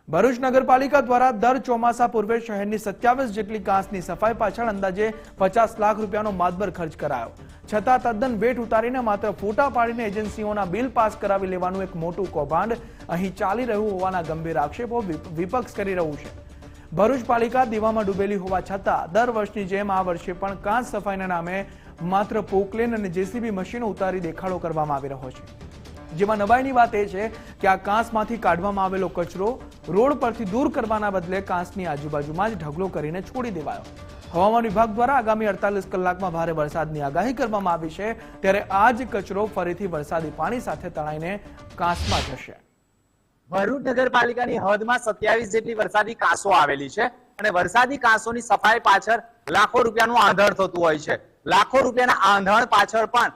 ભરૂચ નગરપાલિકા દ્વારા દર ચોમાસા પૂર્વે શહેરની 27 જેટલી કાંસની સફાઈ પાછળ અંદાજે 50 લાખ રૂપિયાનો માતબર ખર્ચ કરાયો. છતાં તદ્દન વેઠ ઉતારીને માત્ર ફોટા પાડીને એજન્સીઓના બિલ પાસ કરાવી લેવાનું એક મોટું કૌભાંડ અહીં ચાલી રહ્યું હોવાના ગંભીર આક્ષેપો વિપક્ષ કરી રહ્યું છે. ભરૂચ પાલિકા દીવામાં ડૂબેલી હોવા છતાં દર વર્ષની જેમ આ વર્ષે પણ કાંસ સફાઈના નામે માત્ર પોકલેન અને જેસીબી મશીનો ઉતારી દેખાડો કરવામાં આવી રહ્યો છે. જેમાં નવાઈની વાત એ છે કે આ કાંસમાંથી કાઢવામાં આવેલો કચરો રોડ પરથી દૂર કરવાના બદલે કાંસની આજુબાજુમાં જ ઢગલો કરીને છોડી દેવાયો. હવામાન વિભાગ દ્વારા આગામી 48 કલાકમાં ભારે વરસાદની આગાહી કરવામાં આવી છે, ત્યારે આ જ કચરો ફરીથી વરસાદી પાણી સાથે તણાઈને કાંસમાં જશે. ભરૂચ નગરપાલિકાની હદમાં 27 જેટલી વરસાદી કાંસો આવેલી છે અને વરસાદી કાંસોની સફાઈ પાછળ લાખો રૂપિયાનું આંધણ થતું હોય છે. લાખો રૂપિયાના આંધણ પાછળ પણ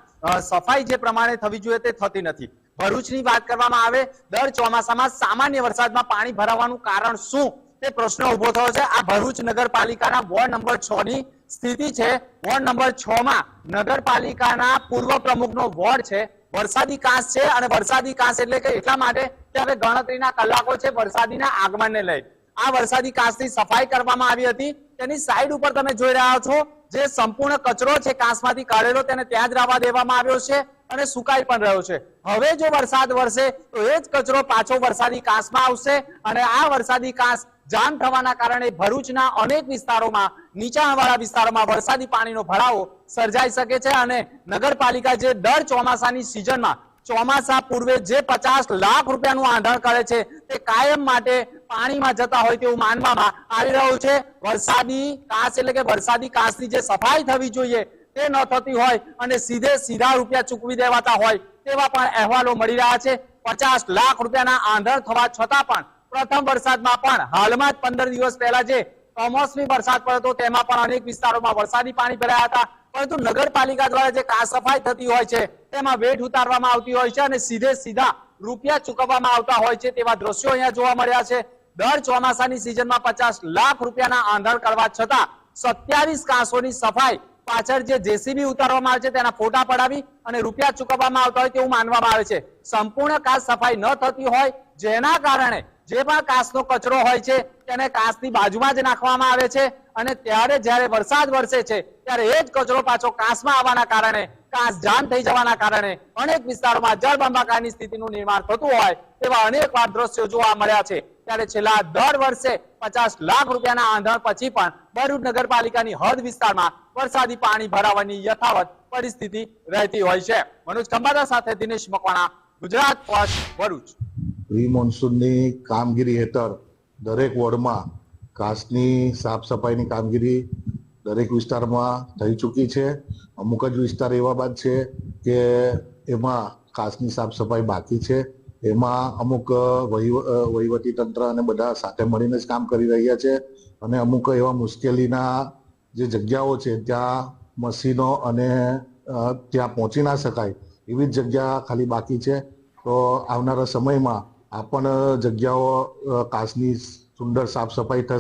સફાઈ જે પ્રમાણે થવી જોઈએ તે થતી નથી. ભરૂચની વાત કરવામાં આવે, દર ચોમાસામાં સામાન્ય વરસાદમાં પાણી ભરાવાનું કારણ શું તે પ્રશ્ન ઉભો થયો છે. આ ભરૂચ નગરપાલિકાના વોર્ડ નંબર 6 ની સ્થિતિ છે. વોર્ડ નંબર 6 માં નગરપાલિકાના પૂર્વ પ્રમુખનો વોર્ડ છે. વરસાદી કાંસ છે અને વરસાદી કાંસ એટલે કે એટલા માટે કે હવે ગણતરીના કલાકો છે વરસાદીના આગમનને લઈ. આ વરસાદી કાંસની સફાઈ કરવામાં આવી હતી. તેની સાઈડ ઉપર તમે જોઈ રહ્યા છો જે સંપૂર્ણ કચરો છે કાંસમાંથી કાઢેલો તેને ત્યાં જ રહેવા દેવામાં આવ્યો છે અને સુકાઈ પણ રહ્યો છે. હવે જો વરસાદ વરસે તો એ જ કચરો પાછો વરસાદી કાંસમાં આવશે અને આ વરસાદી કાંસ જામ થવાના કારણે ભરૂચના અનેક વિસ્તારોમાં, નીચાણવાળા વિસ્તારોમાં વરસાદી પાણીનો ભરાવો સર્જાઈ શકે છે અને નગરપાલિકા જે દર ચોમાસાની સિઝનમાં ચોમાસા પૂર્વે જે 50 લાખ રૂપિયાનું આંધણ કરે છે તે કાયમ માટે પાણીમાં જતા હોય તેવું માનવામાં આવી રહ્યું છે. વરસાદી કાંસ એટલે કે વરસાદી કાંસની જે સફાઈ થવી જોઈએ તે ન થતી હોય અને સીધા રૂપિયા ચૂકવી દેવાતા હોય તેવા પણ અહેવાલો મળી રહ્યા છે. 50 લાખ રૂપિયાના આંધણ થવા છતાં પણ પ્રથમ વરસાદમાં પણ હાલમાં જ 15 દિવસ પહેલા જે કમોસમી વરસાદ પડ્યો તેમાં પણ અનેક વિસ્તારોમાં વરસાદી પાણી ભરાયા હતા. પરંતુ નગરપાલિકા દ્વારા જે કાંસ સફાઈ થતી હોય છે તેમાં વેઠ ઉતારવામાં આવતી હોય છે અને સીધા રૂપિયા ચૂકવવામાં આવતા હોય છે તેવા દ્રશ્યો અહીંયા જોવા મળ્યા છે. દર ચોમાસાની સિઝનમાં 50 લાખ રૂપિયાના આંધણ કરવા છતાં 27 કાંસોની સફાઈ પાછળ જે જેસીબી ઉતારવામાં આવે છે તેના ફોટા પડાવી અને રૂપિયા ચૂકવવામાં આવતા હોય તેવું માનવામાં આવે છે. સંપૂર્ણ કાંસ સફાઈ ન થતી હોય જેના કારણે જે પણ કાંસનો કચરો હોય છે તેને કાંસની બાજુમાં જ નાખવામાં આવે છે અને ત્યારે જ્યારે વરસાદ વરસે છે ત્યારે એ જ કચરો પાછો કાંસમાં આવવાના કારણે કાંસ જામ થઈ જવાના કારણે અનેક વિસ્તારોમાં જળબંબાકારની સ્થિતિનું નિર્માણ થતું હોય તેવા અનેક વાર દ્રશ્યો જોવા મળ્યા છે. ત્યારે છેલ્લા દર વર્ષે 50 લાખ રૂપિયાના આંધણ પછી પણ ભરૂચ નગરપાલિકાની હદ વિસ્તારમાં વરસાદી પાણી ભરાવાની યથાવત પરિસ્થિતિ રહેતી હોય છે. મનોજ ખંભાતા સાથે દિનેશ મકવાણા, ગુજરાત ફર્સ્ટ, ભરૂચ. પ્રી મોન્સૂનની કામગીરી હેઠળ દરેક વોર્ડમાં કાંસની સાફ સફાઈની કામગીરી દરેક વિસ્તારમાં થઈ ચૂકી છે. અમુક જ વિસ્તાર એવા બાદ છે કે એમાં કાંસની સાફ સફાઈ બાકી છે. એમાં અમુક વહીવટી તંત્ર અને બધા સાથે મળીને જ કામ કરી રહ્યા છે અને અમુક એવા મુશ્કેલીના જે જગ્યાઓ છે ત્યાં મશીનો અને ત્યાં પહોંચી ના શકાય એવી જ જગ્યા ખાલી બાકી છે. તો આવનારા સમયમાં આ પણ જગ્યાઓ કાંસની સુંદર સાફ સફાઈ થશે.